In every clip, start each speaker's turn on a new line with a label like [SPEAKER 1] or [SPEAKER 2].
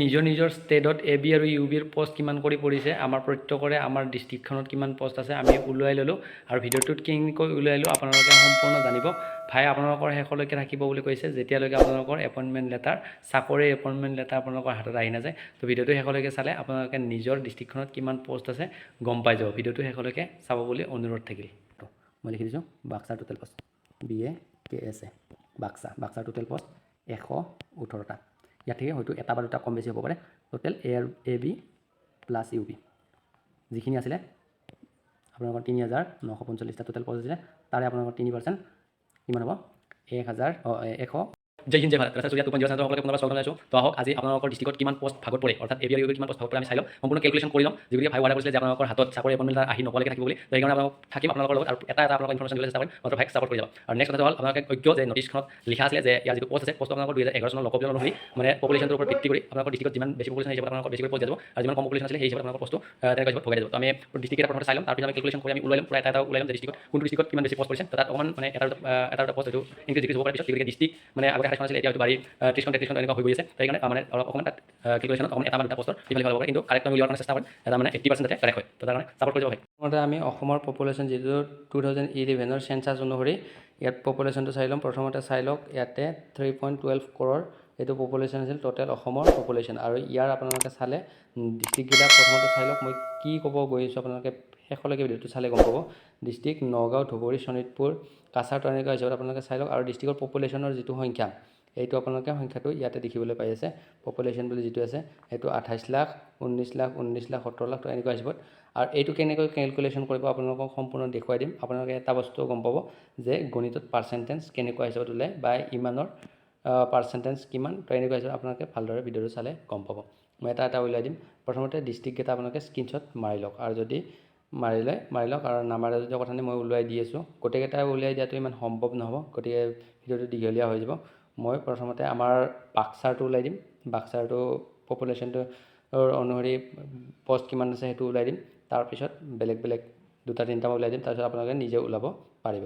[SPEAKER 1] নিজৰ নিজৰ ষ্টেটত A B আৰু ইউ বিৰ পষ্ট কিমান কৰি পৰিছে, আমাৰ প্ৰত্যেকৰে আমাৰ ডিষ্ট্ৰিক্টখনত কিমান পষ্ট আছে আমি ওলাই ল'লোঁ আৰু ভিডিঅ'টোত কেনেকৈ ওলাই ল'লোঁ আপোনালোকে সম্পূৰ্ণ জানিব। ভাই আপোনালোকৰ শেষলৈকে থাকিব বুলি কৈছে, যেতিয়ালৈকে আপোনালোকৰ এপইণ্টমেণ্ট লেটাৰ, চাকৰিৰ এপইণ্টমেণ্ট লেটাৰ আপোনালোকৰ হাতত আহি নাযায়। তো ভিডিঅ'টো শেষলৈকে চালে আপোনালোকে নিজৰ ডিষ্ট্ৰিক্টখনত কিমান পষ্ট আছে গম পাই যাব। ভিডিঅ'টো শেষলৈকে চাব বুলি অনুৰোধ থাকিল। মই লিখি দিছোঁ বাক্সাৰ টোটেল পষ্ট BAKSA বাক্সাৰ টোটেল পষ্ট 118টা। ইয়াত থেকে হয়তো এটা বা দুটা কম বেছি হ'ব পাৰে। Total A B plus U B যিখিনি আছিলে আপোনালোকৰ 3945টা টোটেল পষ্ট আছিলে, তাৰে আপোনালোকৰ 3% কিমান হ'ব 100 জয় হিন্দ জয় ভাৰত। ৰাস্তা 2.0 সকলোকে পুনৰবাৰ স্বাগতম জনাইছোঁ। তো আহক আজি আপোনালোকৰ ডিষ্ট্ৰিক্টত কিমান পষ্ট ভাগত পৰে, অৰ্থাৎ এ বি আৰু ইউ বিৰ কিমান পষ্ট ভাগত পৰে আমি চাই লওঁ, সম্পূৰ্ণ কেলকুলেশ্যন কৰি ল'ম। যিগতিকে ভাই ৱাৰ্ডা কৰিছিলে যে আপোনালোকৰ হাতত চাকৰি এপইণ্টমেণ্ট আহি নপোৱালৈকে থাকিব বুলি, তো সেইকাৰণে আপোনালোক থাকিম আপোনালোকৰ লগত আৰু এটা আপোনালোকৰ ইনফৰমেশ্যন দিবলৈ চেষ্টা কৰিম, মাত্ৰ ভাইক ছাপৰ্ট কৰি যাব। আৰু নেক্সট কথা হ'ল আপোনালোকে ঐক্য যে নটিছখনত লিখা আছিলে যে ইয়াৰ যিটো পষ্ট আছে, পষ্ট আপোনালোকৰ 2011 চনৰ লোকপিয়ল অনুসৰি মানে পপুলেশ্যনটোৰ ওপৰত ভিত্তি কৰি আপোনালোকৰ ডিষ্ট্ৰিক্টত যিমান বেছি পপুলেশ্যন হিচাপত আপোনালোকৰ বেছিকৈ পষ্ট দিব আৰু যিমান কম পপুলেশ্যন আছিলে সেই হিচাপত আপোনালোকৰ পষ্টটো তেনেকৈ হিচাপত ভগাই দিব। তো আমি ডিষ্ট্ৰিক্ট এটা প্ৰথমতে চাই ল'ম, তাৰপিছত আমি কেলকুলেশ্যন কৰি আমি ওলাই ল'ম, পুৰা এটা ওলাই ল'ম যে ডিষ্ট্ৰিক্টত কোনটো ডিষ্ট্ৰিক্টত কিমান বেছি পষ্ট পৰিছে। তো তাত অকণমান মানে এটা পষ্ট হয়তো ইনক্ৰিজ ডিক্ৰিজ হ'ব পাৰে পিছত, গতিকে ডিষ্ট্ৰিক্ট মানে আগতে 28খন আছিলে, এতিয়া হয়তো বাঢ়ি 30খন 33খন এনেকুৱা হৈ গৈ আছে। সেইকাৰণে মানে অকণমান তাত কেলকুলেশ্যনত অকণমান এটা বা দুটা পষ্টৰ ইফালে হ'ব পাৰে, কিন্তু কাৰেক্ট আমি উলিয়াৰ কাৰণে চেষ্টা কৰিম, এটা মানে 80% যাতে কাৰেক্ট হয়। তো তাৰ কাৰণে ছাপৰ্ট কৰি যাব ভাই। প্ৰথমতে আমি অসমৰ পপুলেশ্যন যিটো 2011 চেঞ্চাছ অনুসৰি ইয়াত পপুলেশ্যনটো চাই ল'ম। প্ৰথমতে চাই লওক ইয়াতে 3.12 কৰ'ৰ এইটো পপুলেশ্যন আছিল টোটেল অসমৰ পপুলেশ্যন, আৰু ইয়াৰ আপোনালোকে চালে ডিষ্ট্ৰিক্টবিলাক প্ৰথমতে চাই লওক। মই কি ক'ব গৈ আছোঁ আপোনালোকে শেষলৈকে ভিডিঅ'টো চালে গম পাব। ডিষ্ট্ৰিক্ট নগাঁও, ধুবুৰী, শোণিতপুৰ, কাছাৰ তেনেকুৱা হিচাপত আপোনালোকে চাই লওক। আৰু ডিষ্ট্ৰিক্টৰ পপুলেশ্যনৰ যিটো সংখ্যা, এইটো আপোনালোকে সংখ্যাটো ইয়াতে দেখিবলৈ পাই আছে। পপুলেশ্যন বুলি যিটো আছে সেইটো 28 লাখ, 19 লাখ, 19 লাখ, 17 লাখ এনেকুৱা হিচাপত। আৰু এইটো কেনেকৈ কেলকুলেশ্যন কৰিব আপোনালোকক সম্পূৰ্ণ দেখুৱাই দিম। আপোনালোকে এটা বস্তু গম পাব যে গণিতত পাৰ্চেণ্টেজ কেনেকুৱা হিচাপত ওলায় বা ইমানৰ পাৰ্চেণ্টেজ কিমান, তো এনেকুৱা হিচাপত আপোনালোকে ভালদৰে ভিডিঅ'টো চালে গম পাব। মই এটা উলিয়াই দিম। প্ৰথমতে ডিষ্ট্ৰিক্টকেইটা আপোনালোকে স্ক্ৰীনশ্বট মাৰি লওক, আৰু যদি মাৰি লওক, আৰু নামাৰে যদি কথা নাই মই ওলাই দি আছোঁ। গোটেইকেইটা উলিয়াই দিয়াটো ইমান সম্ভৱ নহ'ব, গতিকে ভিডিঅ'টো দীঘলীয়া হৈ যাব। মই প্ৰথমতে আমাৰ বাক্সাৰটো ওলাই দিম। বাক্সাৰটো পপুলেশ্যনটো অনুসৰি পষ্ট কিমান আছে সেইটো ওলাই দিম। তাৰপিছত বেলেগ বেলেগ দুটা তিনিটামান ওলাই দিম, তাৰপিছত আপোনালোকে নিজে ওলাব পাৰিব।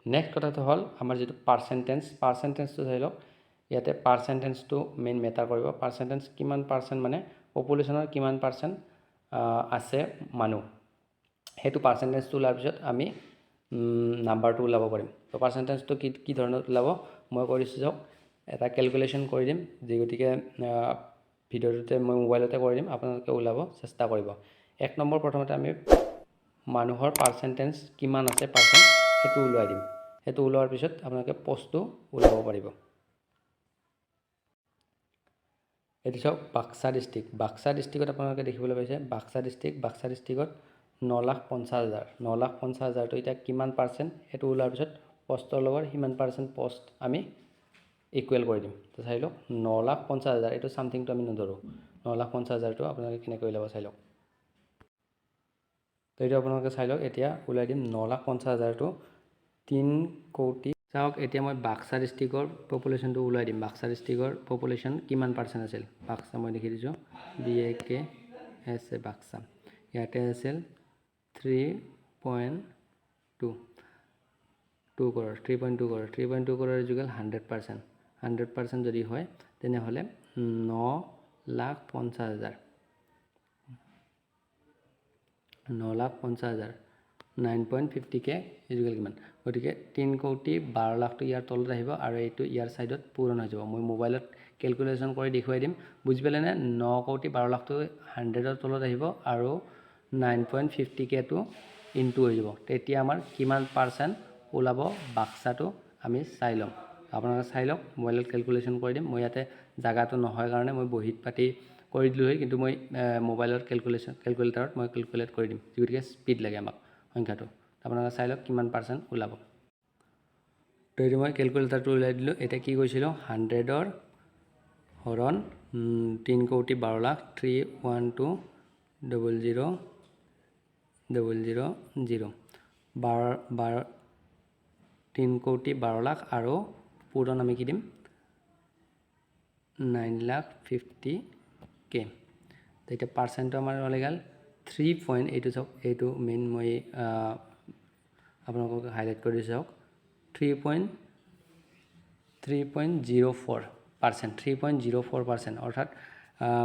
[SPEAKER 1] নেক্সট কথাটো হ'ল আমাৰ যিটো পাৰ্চেণ্টেজটো চাই লওক। ইয়াতে পাৰ্চেণ্টেজটো মেইন মেটাৰ কৰিব। পাৰ্চেণ্টেজ কিমান পাৰ্চেণ্ট মানে পপুলেশ্যনৰ কিমান পাৰ্চেণ্ট আছে মানুহ, সেইটো পাৰ্চেণ্টেজটো ওলোৱাৰ পিছত আমি নাম্বাৰটো ওলাব পাৰিম। তো পাৰ্চেণ্টেজটো কি ধৰণত ওলাব মই কৰিছোঁ চাওক। এটা কেলকুলেশ্যন কৰি দিম, যি গতিকে ভিডিঅ'টোতে মই মোবাইলতে কৰি দিম, আপোনালোকে ওলাব চেষ্টা কৰিব। 1 নম্বৰ প্ৰথমতে আমি মানুহৰ পাৰ্চেণ্টেজ কিমান আছে সেইটো ওলাই দিম। সেইটো ওলোৱাৰ পিছত আপোনালোকে পষ্টটো ওলাব পাৰিব। এইটো চাওক বাক্সা ডিষ্ট্ৰিক্টত আপোনালোকে দেখিবলৈ পাইছে বাক্সা ডিষ্ট্ৰিক্টত 9,50,000 9,50,000টো এতিয়া কিমান পাৰ্চেণ্ট সেইটো ওলোৱাৰ পিছত পষ্টৰ লগত সিমান পাৰ্চেণ্ট পষ্ট আমি ইকুৱেল কৰি দিম। তো চাই লওক 9,50,000 এইটো চামথিংটো আমি নধৰোঁ। 9,50,000টো আপোনালোকে কেনেকৈ ওলাব চাই লওক। তো এইটো আপোনালোকে চাই লওক, এতিয়া ওলাই দিম 9,50,000টো 3 কোটি। চাওক এতিয়া মই বাক্সা ডিষ্ট্ৰিক্টৰ পপুলেশ্যনটো ওলাই দিম। বাক্সা ডিষ্ট্ৰিক্টৰ পপুলেশ্যন কিমান পাৰ্চেণ্ট আছিল, বাক্সা মই লিখি দিছোঁ BAKSA বাক্সা। ইয়াতে আছিল 3.2 কৰ'ৰ 3.2 কৰ'ৰ ইজুকেল 100% যদি হয় তেনেহ'লে 9,50,000 9.50K ইজুকেল কিমান, গতিকে 3,12,00,000টো ইয়াৰ তলত আহিব আৰু এইটো ইয়াৰ ছাইডত পূৰণ হৈ যাব। মই মোবাইলত কেলকুলেশ্যন কৰি দেখুৱাই দিম, বুজি পালেনে। 9,12,00,000টো 100ৰ তলত আহিব আৰু 9.50Kটো ইনটু হৈ যাব। তেতিয়া আমাৰ কিমান পাৰ্চেণ্ট ওলাব বাক্সাটো আমি চাই ল'ম। আপোনালোকে চাই লওক, মোবাইলত কেলকুলেশ্যন কৰি দিম। মই ইয়াতে জাগাটো নহয় কাৰণে মই বহীত পাতি কৰি দিলোঁ হয়, কিন্তু মই মোবাইলত কেলকুলেটাৰত মই কেলকুলেট কৰি দিম, গতিকে স্পীড লাগে আমাক সংখ্যাটো। আপোনালোকে চাই লওক কিমান পাৰ্চেণ্ট ওলাব। তো এইটো মই কেলকুলেটাৰটো ওলাই দিলোঁ। এতিয়া কি কৈছিলোঁ 100ৰ হৰণ 3,12,00,000 312,000 3,12,00,000 আৰু পূৰণ আমি কি দিম 9,50,000K। এতিয়া পাৰ্চেণ্টটো আমাৰ ওলাই গ'ল 3 এইটো চাওক, এইটো মেইন মই আপোনালোকক হাইলাইট কৰি দিছোঁ চাওক 3.04 3.04%, অৰ্থাৎ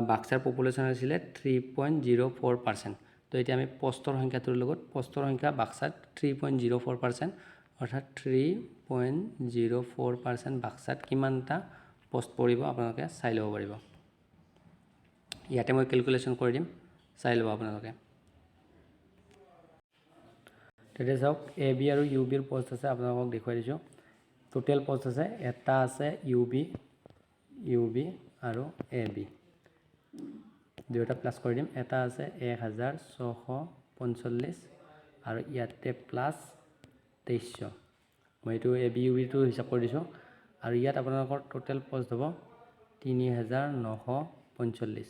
[SPEAKER 1] বাক্সাৰ পপুলেশ্যন আছিলে 3.04%। তো এতিয়া আমি পোষ্টৰ সংখ্যাটোৰ লগত পোষ্টৰ সংখ্যা বাক্সাত 3.04%, অৰ্থাৎ 3.04% বাক্সাত কিমানটা পোষ্ট পৰিব আপোনালোকে চাই ল'ব পাৰিব। ইয়াতে মই কেলকুলেশ্যন কৰি দিম, চাই ল'ব আপোনালোকে। তেতিয়া চাওক এ বি আৰু ইউ বিৰ পোষ্ট আছে, আপোনালোকক দেখুৱাই দিছোঁ। টোটেল পোষ্ট আছে, এটা আছে ইউ বি আৰু এ বি, দুয়োটা প্লাছ কৰি দিম। এটা আছে 1645 আৰু ইয়াতে প্লাছ 2300, মই এইটো এ বি ইউ বিটো হিচাপ কৰি দিছোঁ। আৰু ইয়াত আপোনালোকৰ টোটেল পোষ্ট হ'ব 3945,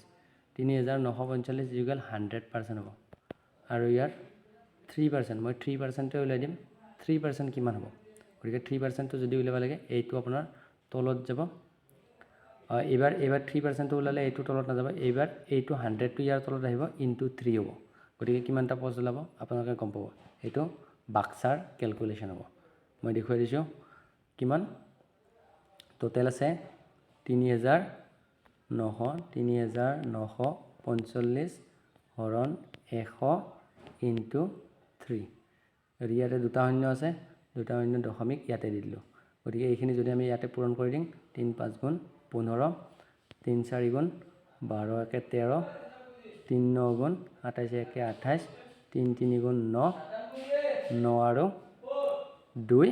[SPEAKER 1] 3945 ইকুৱেল 100% হ'ব। আৰু ইয়াৰ 3%, মই 3%তে উলিয়াই দিম। 3% কিমান হ'ব? গতিকে 3%টো যদি উলিয়াব লাগে, এইটো আপোনাৰ তলত যাব। এইবাৰ 3%টো ওলালে এইটো তলত নাযাব, এইবাৰ এইটো 100টো ইয়াৰ তলত আহিব, ইনটু 3 হ'ব। গতিকে কিমানটা পোষ্ট ওলাব আপোনালোকে গম পাব। এইটো বাক্সাৰ কেলকুলেশ্যন হ'ব। মই দেখুৱাই দিছোঁ কিমান টোটেল আছে 3945 হৰণ 100 ইনটু 3। ইয়াতে দুটা শূন্য আছে, দুটা শূন্য দশমিক ইয়াতে দি দিলোঁ। গতিকে এইখিনি যদি আমি ইয়াতে পূৰণ কৰি দিম, 3 5 গুণ 15, 3 4 গুণ 12 1 13, 3 9 গুণ 27 1 28, 3 3 গুণ 9, 9 আৰু 2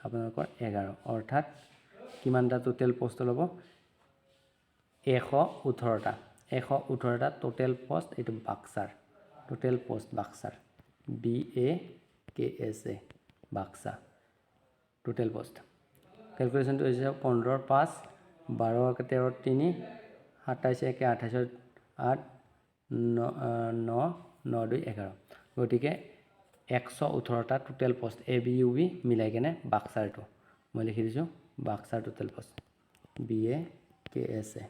[SPEAKER 1] আপোনালোকৰ 11, অৰ্থাৎ কিমানটা টোটেল পোষ্ট ল'ব? 118টা। 118টা টোটেল পোষ্ট, এইটো বাক্সাৰ টোটেল পোষ্ট বাক্সাৰ BAKSA বাক্সা টোটেল পোষ্ট। কেলকুলেশ্যনটো হৈছে 15 5, 12 1 13 3, 27 1 28 8, 9 9 2 11। গতিকে 118টা total post A B U B মিলাই কেনে বাক্সাৰটো মই লিখি দিছোঁ। বাক্সাৰ টোটেল পোষ্ট BAKSA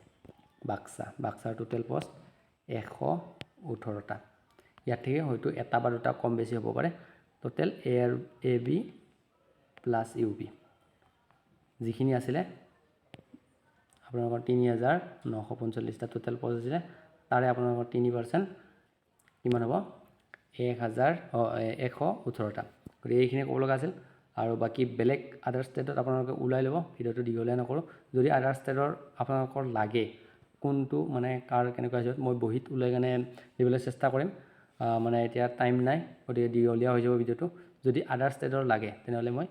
[SPEAKER 1] বাক্সাৰ টোটেল পোষ্ট 118টা। ইয়াত থেকে হয়তো এটা বা দুটা কম বেছি হ'ব পাৰে। Total A B plus U B যিখিনি আছিলে আপোনালোকৰ 3945টা টোটেল পোষ্ট আছিলে, তাৰে আপোনালোকৰ 3% কিমান হ'ব? 118টা। গতিকে এইখিনি ক'ব লগা আছিল। আৰু বাকী বেলেগ আদাৰ ষ্টেটত আপোনালোকে ওলাই ল'ব, ভিডিঅ'টো দীঘলীয়া নকৰোঁ। যদি আদাৰ ষ্টেটৰ আপোনালোকৰ লাগে কোনটো মানে কাৰ কেনেকুৱা হৈছে, মই বহীত ওলাই কেনে দিবলৈ চেষ্টা কৰিম। মানে এতিয়া টাইম নাই, গতিকে দীঘলীয়া হৈ যাব ভিডিঅ'টো। যদি আদাৰ ষ্টেটৰ লাগে তেনেহ'লে মই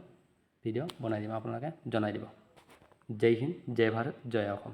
[SPEAKER 1] ভিডিঅ' বনাই দিম, আপোনালোকে জনাই দিব। জয় হিন্দ, জয় ভাৰত, জয় অসম।